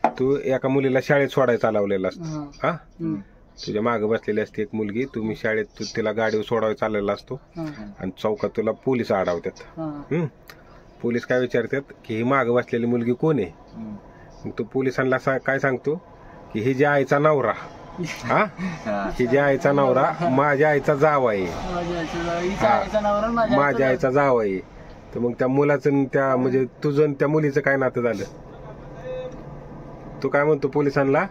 तू एका मुलीला शाळेत सोडायला चालवलेला असतो हा तुझ्या मागे बसलेली असते एक मुलगी तुम्ही शाळेत तू तिला गाडीवर सोडायला चाललेला असतो आणि चौकात तुला पोलीस अडवतात पोलीस काय विचारतात की ही मागे बसलेली मुलगी कोण आहे मग तू पोलिसांना काय सांगतो की ही ज्या आईचा नवरा हा ही ज्या आईचा नवरा माझ्या आईचा जावा आहे माझ्या आईचा जावा आहे तर मग त्या मुलाचं त्या म्हणजे तुझं त्या मुलीचं काय नातं झालं तू काय म्हणतो पोलिसांना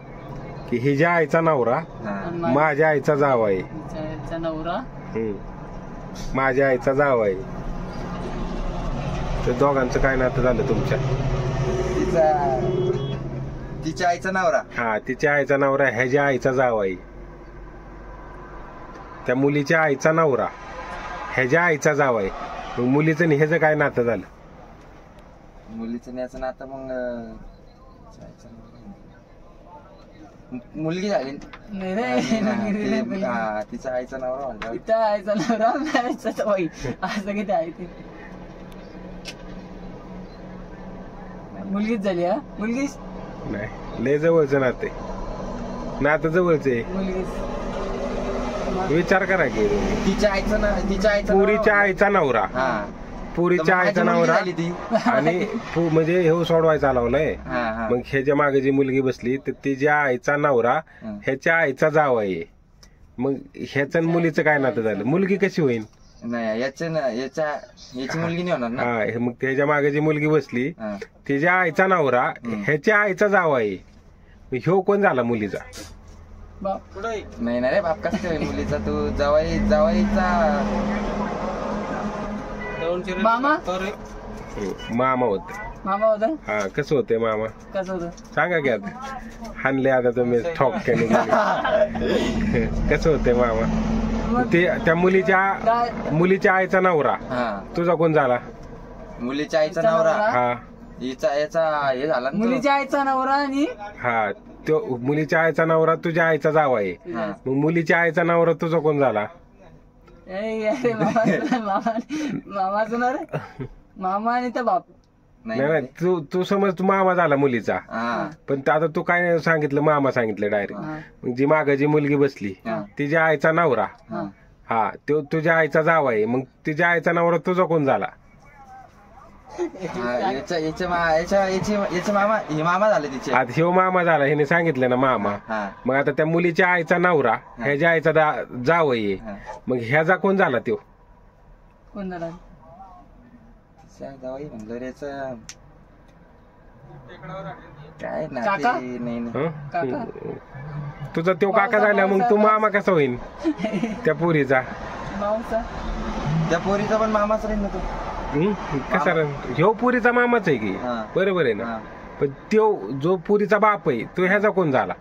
की ही ज्या आईचा नवरा माझ्या आईचा जावा आहे माझ्या आईचा जावा आहे तर दोघांचं काय नातं झालं तुमच्या तिच्या आईचा नवरा हा तिच्या आईचा नवरा ह्याच्या आईचा जावा आहे त्या मुलीच्या आईचा नवरा ह्याच्या आईचा जावा आहे मग मुलीचं आणि ह्याचं काय नातं झालं मुलीचं याचं नातं मग मुलगी झाली तिच्या आईचा नवरा म्हणला तिच्या आईचा नवरा असं किती आहे ते मुलगीच झाली हा मुलगीच नाही लय जवळचं नातं जवळचं आहे विचार करा की तिच्या आईचा पुरीच्या आईचा नवरा पुरीच्या आईचा नवरा आणि म्हणजे हे सोडवायचा लावलाय मग ह्याच्या मागे जी मुलगी बसली तर तिच्या आईचा नवरा ह्याच्या आईचा जावा आहे मग ह्याचं मुलीचं काय नातं झालं मुलगी कशी होईल नाही याची मुलगी नाही होणार हा मग त्याच्या मागे जी मुलगी बसली तिच्या आईचा नवरा ह्याच्या आईचा जावा आहे ह्यो कोण झाला मुलीचा नाही ना रे बाप कसं मुलीचा तू जावाईचा मामा होत हा कसं होते मामा सांगा की आता हानले आता तुम्ही ठोक्याने कसं होते मामा ते त्या मुलीच्या आईचा नवरा तुझा कोण झाला मुलीच्या आईचा नवरा हा याचा हे झाला मुलीच्या आईचा नवरा आणि हा तो मुलीच्या आईचा नवरा तुझ्या आईचा जावा आहे मग मुलीच्या आईचा नवरा तुझा कोण झाला मामा आणि त्या बाप नाही तू समज तू मामा झाला मुलीचा पण आता तू काय सांगितलं मामा सांगितलं डायरेक्ट मग जी माग जी मुलगी बसली तिच्या आईचा नवरा हा तो तुझ्या आईचा जावा आहे मग तिच्या आईचा नवरा तुझा कोण झाला मामा झाले तिचे आता ह्यो मामा झाला ह्याने सांगितलं ना मामा मग आता त्या मुलीच्या आईचा नवरा ह्याच्या आईचा जाव आहे मग ह्याचा कोण झाला तो कोण झाला जावई म्हणलं याच काय काका? नाही तुझा तो काका झाला मग तू मामा कसा होईल त्या पोरीचा त्या पोरीचा पण मामाच राहील ना तो कसा ह्यो पुरीचा मामाच आहे की बरोबर आहे ना पण तो जो पुरीचा बाप आहे तो ह्याचा कोण झाला